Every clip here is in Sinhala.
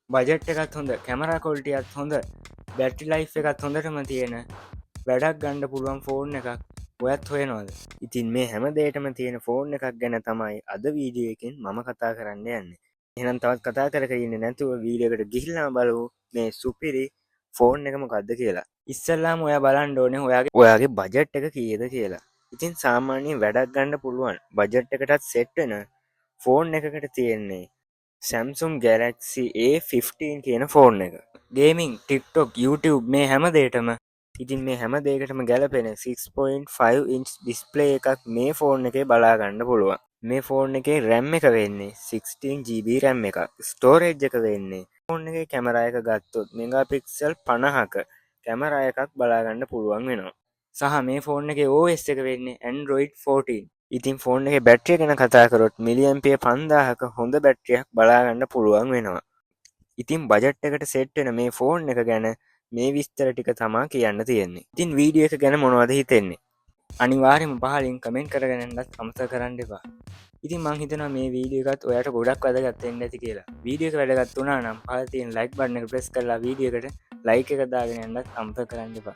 බජට් එකත් හොඳ කැමරා කොල්ටියත් හොඳ බැටි ලයි් එකත් හොඳටම තියෙන වැඩක් ගණ්ඩ පුළුවන් ෆෝන් එකක් ඔයත් හොයනවාද ඉතින් මේ හැම දේටම තියෙන ෆෝන් එකක් ගැන තමයි අද වීඩියෝකින් මම කතා කරන්න යන්න එහෙනම් තවත් කතා කරන්න නැතුව වීඩියකට ගිහිල්ලා බලු මේ සුපිරි ෆෝන් එකම කක්ද කියලා ඉස්සල්ලාම ඔය බලන්න ඕනේ ඔයාගේ බජට් එක කියද කියලා ඉතින් සාමාන්‍යයෙන් වැඩක් ගන්න පුළුවන් බජට් එකටත් සෙට්ටන ෆෝන් එකකට තියෙන්නේ Samsung Galaxy A15 කියන ෆෝන් එක ගේමින් ටික්ටොක් YouTube මේ හැම දේටම ඉතින් මේ හැම දේකටම ගැලපෙන 6.5 ඉන්ච් ඩිස්පලේ එකක් මේ ෆෝන් එකේ බලාගන්න පුළුවන් මේ ෆෝන් එකේ රැම් එක වෙන්නේ 16GB රැම් එක ස්ටෝරේජ් එක වෙන්නේ ෆෝන් එකේ කැමරා එක ගත්තොත් මෙගාපික්සල් 50ක කැමරා එකක් බලාගන්න පුළුවන් වෙනවා සහ මේ ෆෝන් එකේ OS එක වෙන්නේ Android 14 ඉතින් ෆෝන් එකේ බැටරිය ගැන කතා කරොත් මිලියම්පියර් 5000ක හොඳ බැටරියක් බලාගන්න පුළුවන් වෙනවා ඉතින් බජට් එකට සෙට් වෙන මේ ෆෝන් එක ගැන මේ විස්තර ටික තමා කියන්න තියෙන්නේ ඉතින් වීඩියෝ එක ගැන මොනවද හිතෙන්නේ අනිවාර්යයෙන්ම පහලින් කමෙන්ට් කරගෙනන්නත් අමතක කරන්න එපා ඉතින් මං හිතනවා මේ වීඩියෝ එකත් ඔයාලට ගොඩක් වැදගත් වෙන්න ඇති කියලා වීඩියෝ එක වැදගත් වුණා නම් පහල තියෙන ලයික් බටන් එක ප්‍රෙස් කරලා වීඩියෝ එකට ලයික් එක දාගෙන යන්නත් අමතක කරන්න එපා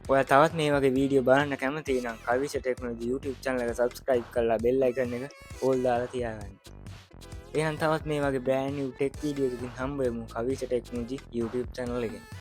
ඔයා තවත් මේ වගේ වීඩියෝ බලන්න කැමති නම් කවිෂ ටෙක්නොලොජි YouTube channel එක subscribe කරලා bell icon එක all දාලා තියාගන්න එහෙනම් තවත් මේ වගේ brand new tech video එකකින් හම්බ වෙමු කවිෂ ටෙක්නොලොජි YouTube channel එකෙන්